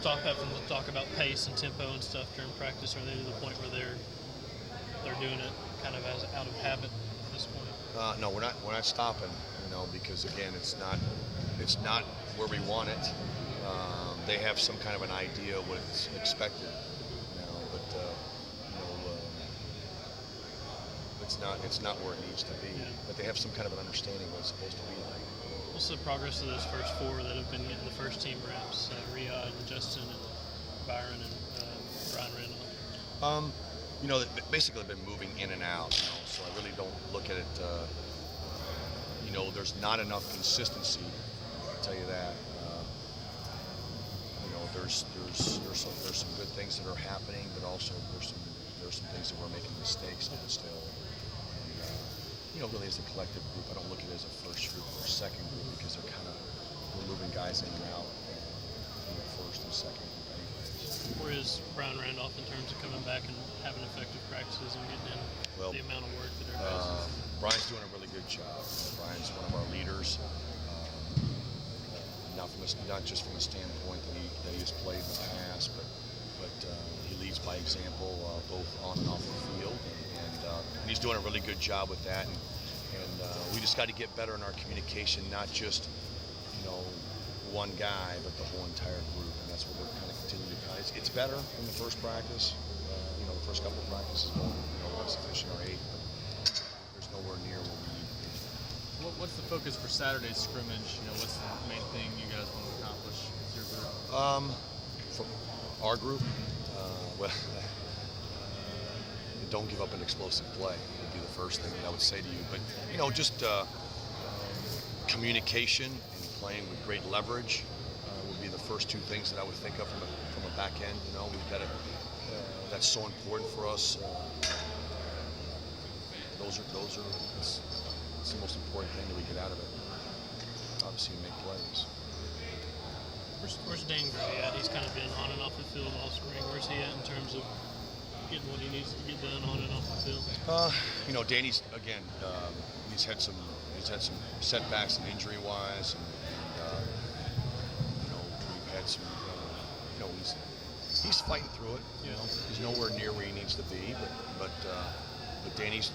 stop having to talk about pace and tempo and stuff during practice? Are they to the point where they're doing it kind of as out of habit at this point? No, we're not stopping. Because again, it's not where we want it. They have some kind of an idea of what it's expected. But it's not where it needs to be. Yeah. But they have some kind of an understanding of what it's supposed to be like. What's the progress of those first four that have been getting the first team reps? Riyad and Justin and Byron and Ryan Randolph. Basically they've been moving in and out. So I really don't look at it. There's not enough consistency. I'll tell you that. There's some good things that are happening, but also there's some things that we're making mistakes on still. And, really as a collective group, I don't look at it as a first group or second group because we're moving guys in and out in the first and second group anyways. Where is Brian Randolph in terms of coming back and having effective practices and getting in the amount of work that are guys? Brian's doing a really good job. Brian's one of our leaders. Not just from a standpoint that he has played in the past, but he leads by example both on and off the field, and he's doing a really good job with that. And we just got to get better in our communication, not just one guy, but the whole entire group, and that's what we're kind of continuing to. It's better than the first practice. The first couple of practices going once efficient or 8, but there's nowhere near where we need to be. What's the focus for Saturday's scrimmage? What's the main thing you guys want to accomplish with your group? For our group, don't give up an explosive play would be the first thing that I would say to you. But just communication and playing with great leverage would be the first two things that I would think of from a back end. We've got that's so important for us. It's the most important thing that we get out of it. Obviously, make plays. Where's Dan Gray at? He's kind of been on and off the field all spring. Where's he at in terms of getting what he needs to get done on and off the field? Danny's again. He's had some setbacks and injury-wise, and we've had some. He's fighting through it. He's nowhere near where he needs to be, but Danny's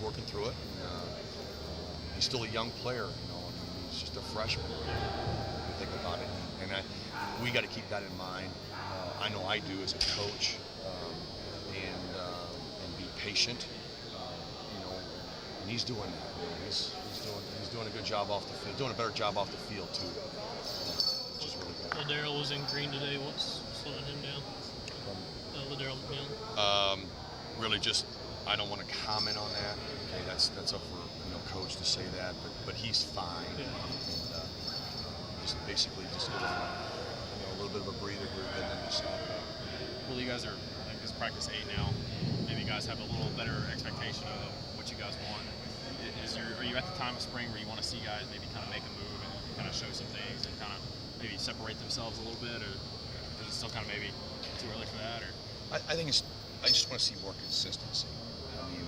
working through it. And, he's still a young player, he's just a freshman. You think about it, and we got to keep that in mind. I know I do as a coach, and be patient. And he's doing that. He's doing a good job off the field, doing a better job off the field too, which is really good. Ladero was in green today. What's slowing him down? Ladero McMillan. Really, just I don't want to comment on that. Okay, that's up for coach to say that, but he's fine. Yeah. And just basically give him a little bit of a breather group and then decide. Well, you guys are practice 8 now. Maybe you guys have a little better expectation of what you guys want. Are you at the time of spring where you want to see guys maybe kind of make a move and kind of show some things and kind of maybe separate themselves a little bit, or is it still kind of maybe too early for that? Or I think I just want to see more consistency. I mean,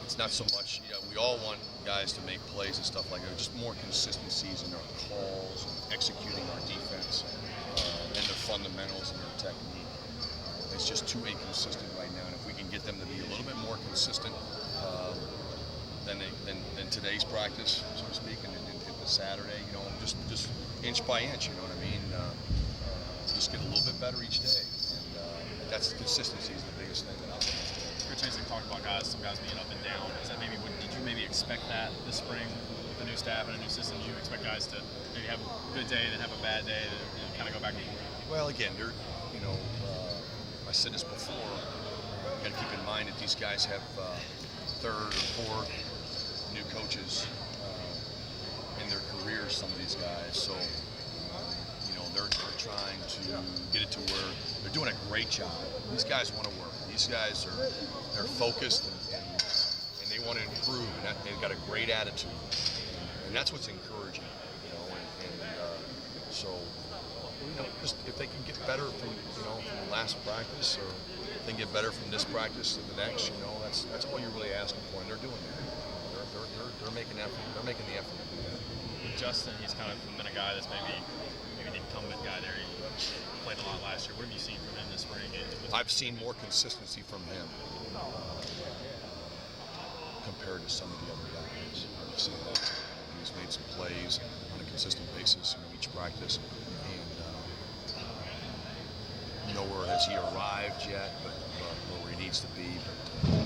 it's not so much. We all want guys to make plays and stuff like that. Just more consistencies in our calls and executing our defense and their fundamentals and their technique. It's just too inconsistent right now, and if we can get them to be a little bit more consistent than today's practice, so to speak, and the Saturday, just inch by inch, you know what I mean? Just get a little bit better each day, and that's consistency is the biggest thing that I'm looking for. Coach Henson talked about some guys being up and down. Is that did you maybe expect that this spring with the new staff and a new system? Did you expect guys to maybe have a good day, then have a bad day, to kind of go back and forth? Well, again, I said this before. You got to keep in mind that these guys have third or fourth new coaches in their careers. Some of these guys, so they're trying to get it to where they're doing a great job. These guys want to work. These guys they're focused and they want to improve, and they've got a great attitude, and that's what's encouraging. So just if they can get better from the last practice, or if they can get better from this practice to the next, that's all you're really asking for, and they're doing that. They're making effort. They're making the effort to do that. With Justin, he's kind of been a guy that's maybe maybe the incumbent guy there. He played a lot last year. What have you seen from him this spring? I've seen more consistency from him compared to some of the other guys. I've seen that. He's made some plays on a consistent basis each practice, and nowhere has he arrived yet, but where he needs to be. But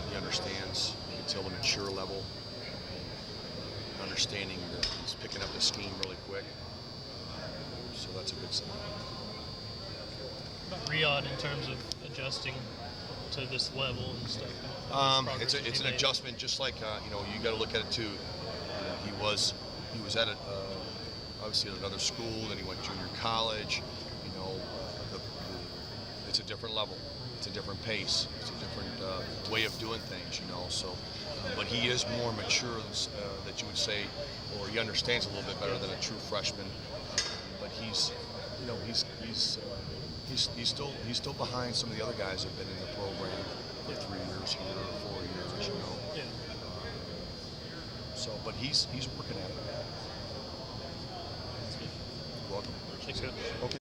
he understands until the mature level, understanding that he's picking up the scheme really quick. So that's a good sign. About Riyadh in terms of adjusting to this level and stuff. It's an adjustment, just like you got to look at it too. He was at obviously at another school, then he went junior college. It's a different level, it's a different pace, it's a different way of doing things. So, but he is more mature that you would say, or he understands a little bit better than a true freshman. But he's still behind some of the other guys that have been in the program for 3 years here or 4 years, Yeah. So, but he's working at it. That's good. You're welcome. Thanks, Coach. Okay.